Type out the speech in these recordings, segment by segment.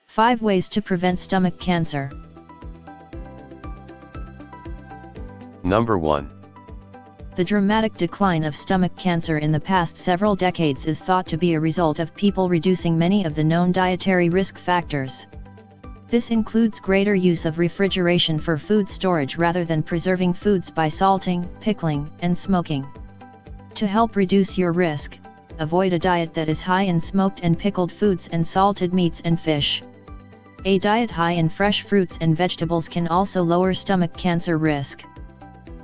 5 ways to prevent stomach cancer. Number 1. The dramatic decline of stomach cancer in the past several decades is thought to be a result of people reducing many of the known dietary risk factors. This includes greater use of refrigeration for food storage rather than preserving foods by salting, pickling, and smoking. To help reduce your risk, avoid a diet that is high in smoked and pickled foods and salted meats and fish. A diet high in fresh fruits and vegetables can also lower stomach cancer risk.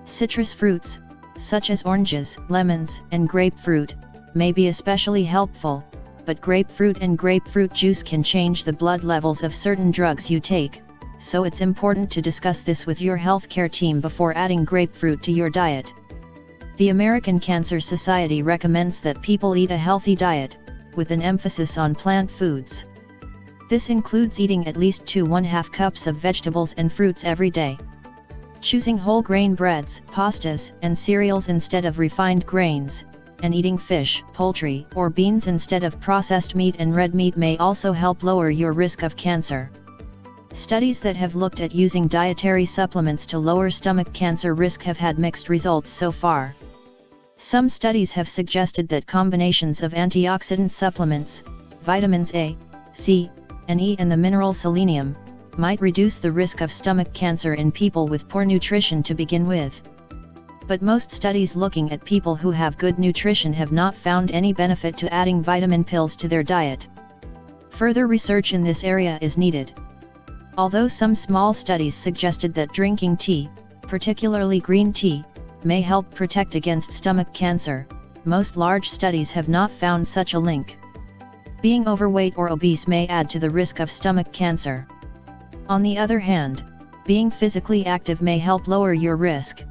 Citrus fruits, such as oranges, lemons, and grapefruit, may be especially helpful, but grapefruit and grapefruit juice can change the blood levels of certain drugs you take, so it's important to discuss this with your healthcare team before adding grapefruit to your diet. The American Cancer Society recommends that people eat a healthy diet, with an emphasis on plant foods. This includes eating at least 2½ cups of vegetables and fruits every day. Choosing whole grain breads, pastas, and cereals instead of refined grains, and eating fish, poultry, or beans instead of processed meat and red meat may also help lower your risk of cancer. Studies that have looked at using dietary supplements to lower stomach cancer risk have had mixed results so far. Some studies have suggested that combinations of antioxidant supplements, vitamins A, C, and E and the mineral selenium, might reduce the risk of stomach cancer in people with poor nutrition to begin with. But most studies looking at people who have good nutrition have not found any benefit to adding vitamin pills to their diet. Further research in this area is needed. Although some small studies suggested that drinking tea, particularly green tea, may help protect against stomach cancer, most large studies have not found such a link. Being overweight or obese may add to the risk of stomach cancer. On the other hand, being physically active may help lower your risk.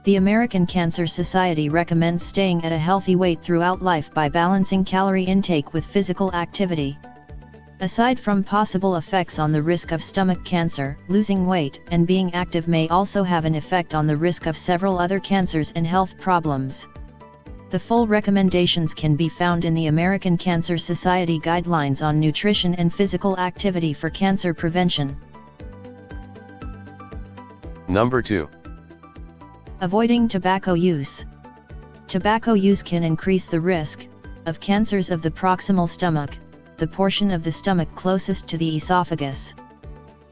The American Cancer Society recommends staying at a healthy weight throughout life by balancing calorie intake with physical activity. Aside from possible effects on the risk of stomach cancer, losing weight and being active may also have an effect on the risk of several other cancers and health problems. The full recommendations can be found in the American Cancer Society Guidelines on Nutrition and Physical Activity for Cancer Prevention. Number 2. Avoiding tobacco use. Tobacco use can increase the risk of cancers of the proximal stomach, the portion of the stomach closest to the esophagus.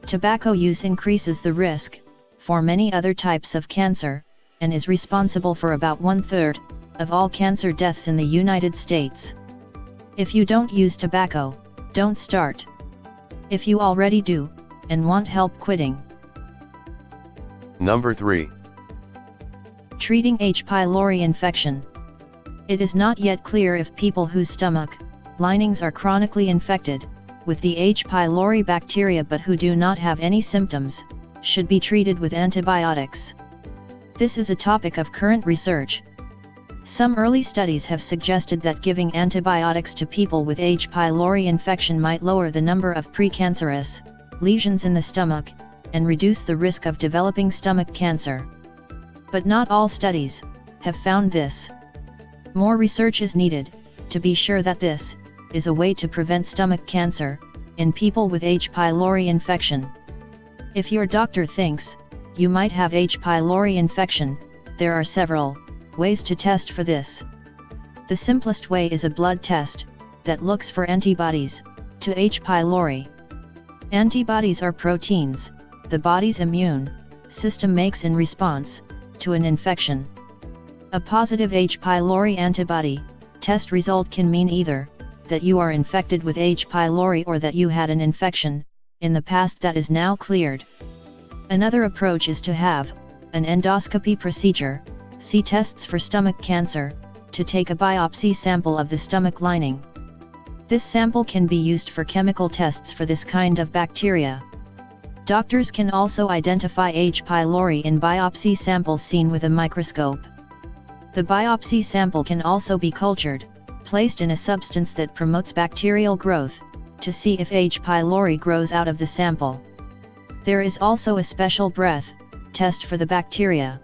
Tobacco use increases the risk for many other types of cancer, and is responsible for about 1/3 of all cancer deaths in the United States. If you don't use tobacco, don't start. If you already do, and want help quitting. Number 3. Treating H. pylori infection. It is not yet clear if people whose stomach linings are chronically infected with the H. pylori bacteria but who do not have any symptoms, should be treated with antibiotics. This is a topic of current research. Some early studies have suggested that giving antibiotics to people with H. pylori infection might lower the number of precancerous lesions in the stomach, and reduce the risk of developing stomach cancer. But not all studies have found this. More research is needed to be sure that this is a way to prevent stomach cancer in people with H. pylori infection. If your doctor thinks you might have H. pylori infection, there are several ways to test for this. The simplest way is a blood test that looks for antibodies to H. pylori. Antibodies are proteins the body's immune system makes in response to an infection. A positive H. pylori antibody test result can mean either that you are infected with H. pylori or that you had an infection in the past that is now cleared. Another approach is to have an endoscopy procedure, see tests for stomach cancer, to take a biopsy sample of the stomach lining. This sample can be used for chemical tests for this kind of bacteria. Doctors can also identify H. pylori in biopsy samples seen with a microscope. The biopsy sample can also be cultured, placed in a substance that promotes bacterial growth, to see if H. pylori grows out of the sample. There is also a special breath test for the bacteria.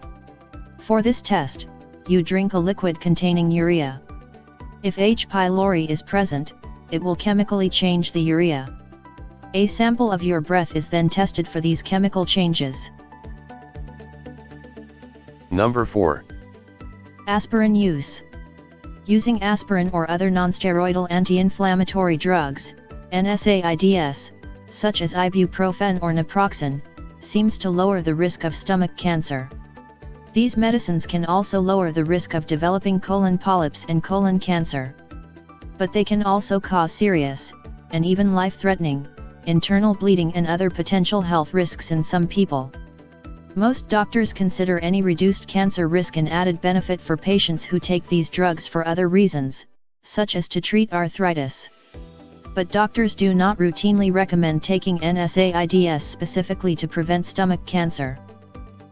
For this test, you drink a liquid containing urea. If H. pylori is present, it will chemically change the urea. A sample of your breath is then tested for these chemical changes. Number 4. Aspirin use. Using aspirin or other nonsteroidal anti-inflammatory drugs, NSAIDs, such as ibuprofen or naproxen, seems to lower the risk of stomach cancer. These medicines can also lower the risk of developing colon polyps and colon cancer. But they can also cause serious, and even life-threatening, internal bleeding and other potential health risks in some people. Most doctors consider any reduced cancer risk an added benefit for patients who take these drugs for other reasons, such as to treat arthritis. But doctors do not routinely recommend taking NSAIDs specifically to prevent stomach cancer.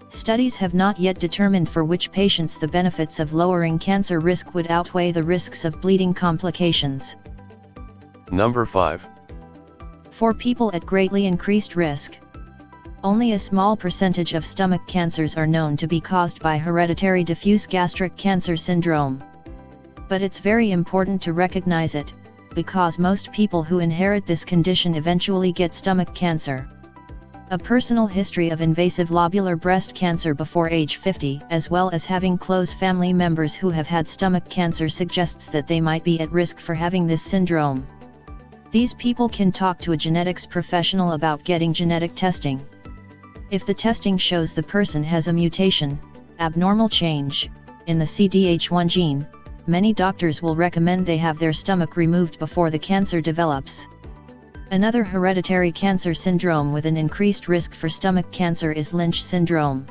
Studies have not yet determined for which patients the benefits of lowering cancer risk would outweigh the risks of bleeding complications. Number 5. For people at greatly increased risk. Only a small percentage of stomach cancers are known to be caused by hereditary diffuse gastric cancer syndrome. But it's very important to recognize it, because most people who inherit this condition eventually get stomach cancer. A personal history of invasive lobular breast cancer before age 50, as well as having close family members who have had stomach cancer, suggests that they might be at risk for having this syndrome. These people can talk to a genetics professional about getting genetic testing. If the testing shows the person has a mutation, abnormal change, in the CDH1 gene, many doctors will recommend they have their stomach removed before the cancer develops. Another hereditary cancer syndrome with an increased risk for stomach cancer is Lynch syndrome.